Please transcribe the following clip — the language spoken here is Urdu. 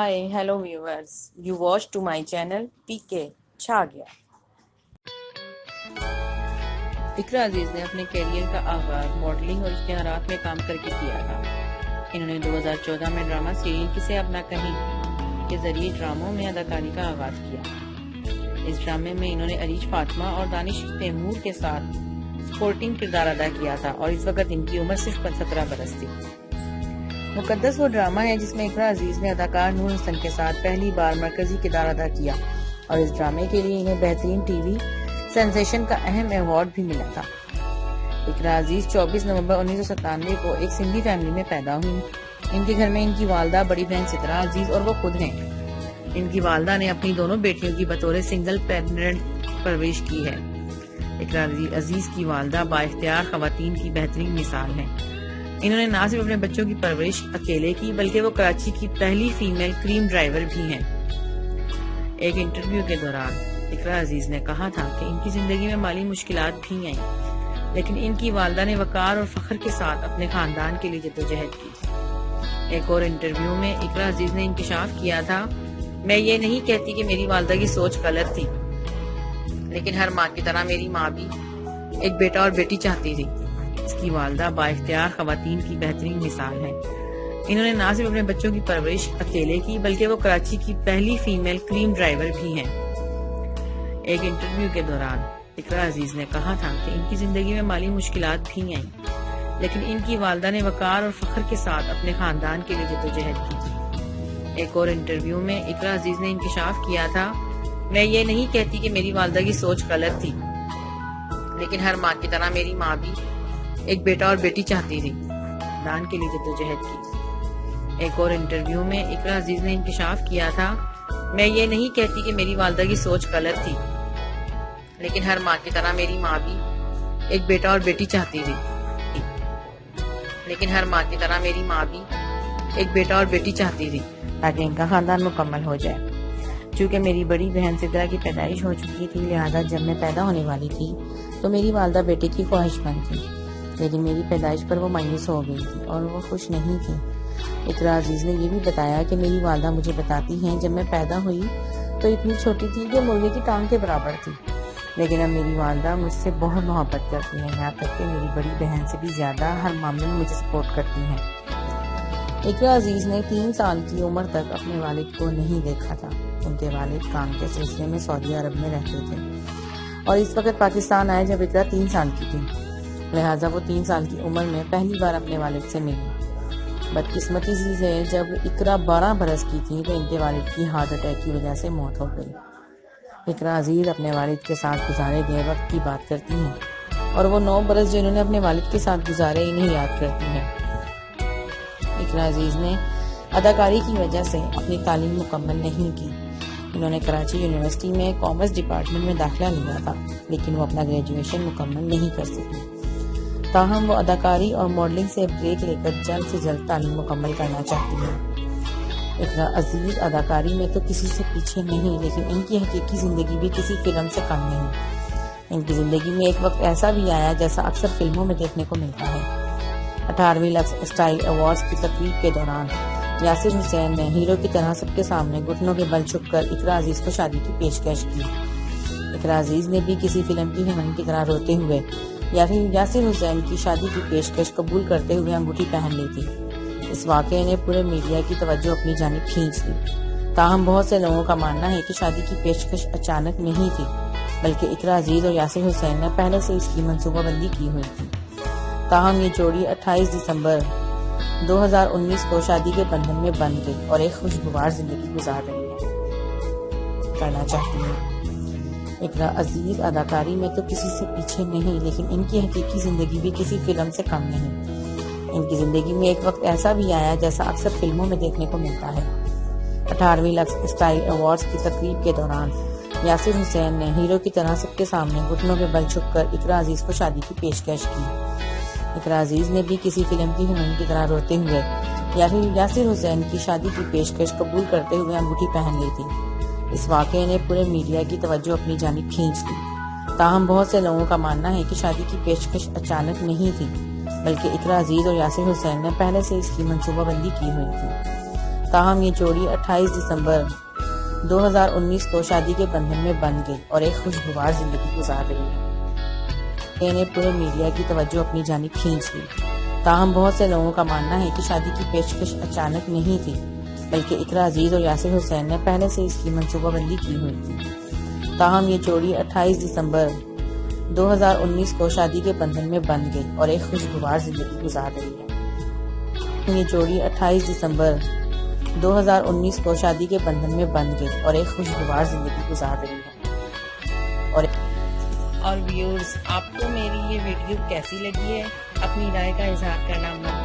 Hi, hello viewers. You watch to my channel PK چھا گیا. اقرا عزیز نے اپنے کیریئر کا آغاز ماڈلنگ اور اشتہارات میں کام کر کے کیا تھا. انہوں نے 2014 میں ڈرامہ سیریل کسے اب نہ کہیں کے ذریعے ڈراموں میں اداکاری کا آغاز کیا. اس ڈرامے میں انہوں نے عریش فاطمہ اور دانش تیمور کے ساتھ سپورٹنگ کردار ادا کیا تھا اور اس وقت ان کی عمر صرف 17 برس تھی. مقدس وہ ڈرامہ ہے جس میں اقرا عزیز نے اداکار نور حسن کے ساتھ پہلی بار مرکزی کردار ادا کیا اور اس ڈرامے کے لیے انہیں بہترین ٹی وی سینسیشن کا اہم ایوارڈ بھی ملا تھا. اقرا عزیز 24 نومبر 1997 کو ایک سندھی فیملی میں پیدا ہوئی. ان کے گھر میں ان کی والدہ، بڑی بہن سترہ عزیز اور وہ خود ہیں. ان کی والدہ نے اپنی دونوں بیٹیوں کی بطور سنگل پیرنٹ پرورش کی ہے. اقرا عزیز کی والدہ بااختیار خواتین کی بہترین مثال ہیں. انہوں نے نہ صرف اپنے بچوں کی پرورش اکیلے کی بلکہ وہ کراچی کی پہلی فیمیل کریم ڈرائیور بھی ہیں. ایک انٹرویو کے دوران اقرا عزیز نے کہا تھا کہ ان کی زندگی میں مالی مشکلات بھی آئیں لیکن ان کی والدہ نے وقار اور فخر کے ساتھ اپنے خاندان کے لیے جدوجہد کی. ایک اور انٹرویو میں اقرا عزیز نے انکشاف کیا تھا، میں یہ نہیں کہتی کہ میری والدہ کی سوچ غلط تھی لیکن ہر ماں کی طرح میری ماں بھی ایک بیٹا اور بیٹی چاہتی تھی. اس کی والدہ بااختیار خواتین کی بہترین مثال ہیں. انہوں نے نہ صرف اپنے بچوں کی پرورش اکیلے کی بلکہ وہ کراچی کی پہلی فیمیل کریم ڈرائیور بھی ہیں. ایک انٹرویو کے دوران اقرا عزیز نے کہا تھا کہ ان کی زندگی میں مالی مشکلات بھی آئیں لیکن ان کی والدہ نے وقار اور فخر کے ساتھ اپنے خاندان کے لیے جدوجہد کی. ایک اور انٹرویو میں اقرا عزیز نے انکشاف کیا تھا، میں یہ نہیں کہتی کہ میری والدہ کی سوچ غلط تھی لیکن ہر ماں کی طرح میری ماں بھی ایک بیٹا اور بیٹی چاہتی تھی، خاندان کے لیے جدوجہد کی. ایک اور انٹرویو میں اقرا عزیز نے انکشاف کیا تھا، میں یہ نہیں کہتی کہ میری والدہ کی سوچ غلط تھی لیکن ہر ماں کی طرح میری ماں بھی ایک بیٹا اور بیٹی چاہتی تھی، تاکہ ان کا خاندان مکمل ہو جائے. چونکہ میری بڑی بہن سترہ کی پیدائش ہو چکی تھی لہذا جب میں پیدا ہونے والی تھی تو میری والدہ بیٹے کی خواہش مند تھی لیکن میری پیدائش پر وہ مایوس ہو گئی تھی اور وہ خوش نہیں تھی. اقرا عزیز نے یہ بھی بتایا کہ میری والدہ مجھے بتاتی ہیں جب میں پیدا ہوئی تو اتنی چھوٹی تھی کہ مرغے کی ٹانگ کے برابر تھی لیکن اب میری والدہ مجھ سے بہت محبت کرتی ہیں، یہاں تک کہ میری بڑی بہن سے بھی زیادہ ہر معاملے میں مجھے سپورٹ کرتی ہیں. اقرا عزیز نے 3 سال کی عمر تک اپنے والد کو نہیں دیکھا تھا. ان کے والد کام کے سلسلے میں سعودی عرب میں رہتے تھے اور اس وقت پاکستان آئے جب اقرا 3 سال کی تھی، لہٰذا وہ 3 سال کی عمر میں پہلی بار اپنے والد سے ملی. بدقسمتی سے جب اقرا 12 برس کی تھی تو ان کے والد کی ہارٹ اٹیک کی وجہ سے موت ہو گئی. اقرا عزیز اپنے والد کے ساتھ گزارے گئے وقت کی بات کرتی ہیں اور وہ 9 برس جو انہوں نے اپنے والد کے ساتھ گزارے انہیں یاد کرتی ہیں. اقرا عزیز نے اداکاری کی وجہ سے اپنی تعلیم مکمل نہیں کی. انہوں نے کراچی یونیورسٹی میں کامرس ڈپارٹمنٹ میں داخلہ لیا تھا لیکن وہ اپنا گریجویشن مکمل نہیں کر سکی. تاہم وہ اداکاری اور ماڈلنگ سے بریک لے کر جلد سے جلد تعلیم مکمل کرنا چاہتی ہیں. اقرا عزیز اداکاری میں تو کسی سے پیچھے نہیں لیکن ان کی حقیقی زندگی بھی کسی فلم سے کم نہیں. ان کی زندگی میں ایک وقت ایسا بھی آیا جیسا اکثر فلموں میں دیکھنے کو ملتا ہے. 18ویں لکس اسٹائل ایوارڈز کی تقریب کے دوران یاسر حسین نے ہیرو کی طرح سب کے سامنے گھٹنوں کے بل جھک کر اقرا عزیز کو شادی کی پیشکش کی. اقرا عزیز نے بھی کسی فلم کی ہیروئن کی طرح روتے ہوئے یاسر حسین کی شادی کی پیشکش قبول کرتے ہوئے انگوٹھی پہن لی تھی. اس واقعے نے پورے میڈیا کی توجہ اپنی جانب کھینچ لی. تاہم بہت سے لوگوں کا ماننا ہے کہ شادی کی پیشکش اچانک نہیں تھی بلکہ اقرا عزیز اور یاسر حسین نے پہلے سے اس کی منصوبہ بندی کی ہوئی تھی. تاہم یہ جوڑی 28 دسمبر 2019 کو شادی کے بندھن میں بندھ گئی اور ایک خوشگوار زندگی گزار رہی کرنا چاہتی ہیں. اقرا عزیز اداکاری میں تو کسی سے پیچھے نہیں لیکن ان کی حقیقی زندگی بھی کسی فلم سے کم نہیں. ان کی زندگی میں ایک وقت ایسا بھی آیا جیسا اکثر فلموں میں دیکھنے کو ملتا ہے. 18ویں لکس اسٹائل ایوارڈز کی تقریب کے دوران یاسر حسین نے ہیرو کی طرح سب کے سامنے گھٹنوں کے بل جھک کر اقرا عزیز کو شادی کی پیشکش کی. اقرا عزیز نے بھی کسی فلم کی ہیروئن کی طرح روتے ہوئے یاسر حسین کی شادی کی پیشکش قبول کرتے ہوئے انگوٹھی پہن لی تھی. اس واقعے نے پورے میڈیا کی توجہ اپنی جانب کھینچ لی. تاہم بہت سے لوگوں کا ماننا ہے کہ شادی کی پیشکش اچانک نہیں تھی بلکہ اقرا عزیز اور یاسر حسین نے پہلے سے اس کی منصوبہ بندی کی ہوئی تھی. تاہم یہ جوڑی 28 دسمبر 2019 کو شادی کے بندھن میں بندھ گئی اور ایک خوشگوار زندگی گزار رہی ہے۔ نے پورے میڈیا کی توجہ اپنی جانب کھینچ لی۔ تاہم بہت سے لوگوں کا ماننا ہے کہ شادی کی پیشکش اچانک نہیں تھی، بلکہ اقرا عزیز اور یاسر حسین نے پہلے سے اس کی منصوبہ بندی کی ہوئی تھی۔ تاہم یہ جوڑی 28 دسمبر 2019 کو شادی کے بندھن میں بندھ گئی اور ایک خوشگوار زندگی گزار رہی ہے۔ یہ جوڑی 28 دسمبر 2019 کو شادی کے بندھن میں بندھ گئی اور ایک خوشگوار زندگی گزار رہی ہے۔ اور ویورز، آپ کو میری یہ ویڈیو کیسی لگی ہے؟ اپنی رائے کا اظہار کرنا مت